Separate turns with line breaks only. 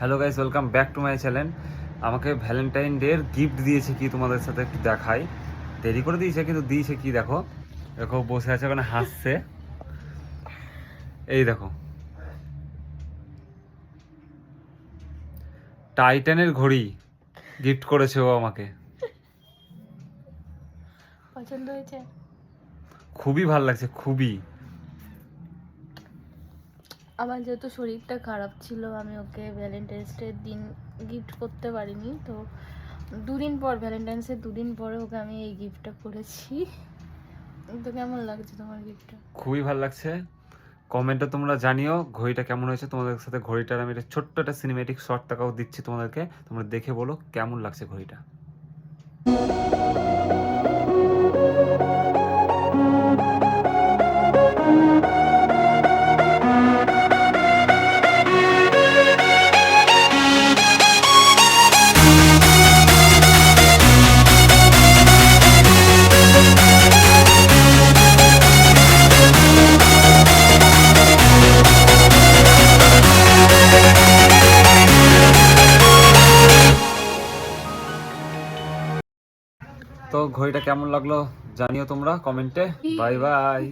Hello guys, welcome back to my channel. আমাকে Valentine day এর gift দিয়েছে কি তোমাদের সাথে একটু দেখাই। দেরি করে দিয়েছে কিন্তু দিয়েছে কি দেখো। দেখো বসে আছে ওখানে হাসছে। এই দেখো টাইটানের ঘড়ি গিফট করেছে ও আমাকে।
পছন্দ হয়েছে?
খুবই ভালো লাগছে, খুবই।
আমার যেহেতু শরীরটা খারাপ ছিল, আমি ওকে ভ্যালেন্টাইন্স ডের দিন গিফট করতে পারিনি, তো দুদিন পর ভ্যালেন্টাইন্সের দুদিন পরে ওকে আমি এই গিফটটা করেছি। তো কেমন লাগছে তোমার গিফটটা?
খুবই ভালো লাগছে। কমেন্টে তোমরা জানিও ঘড়িটা কেমন হয়েছে। তোমাদের সাথে ঘড়িটার আমি একটা ছোট্ট একটা সিনেমেটিক শট টাকাও দিচ্ছি তোমাদেরকে, তোমরা দেখে বলো কেমন লাগছে ঘড়িটা। তো ঘড়িটা কেমন লাগলো জানিও তোমরা কমেন্টে। Bye bye.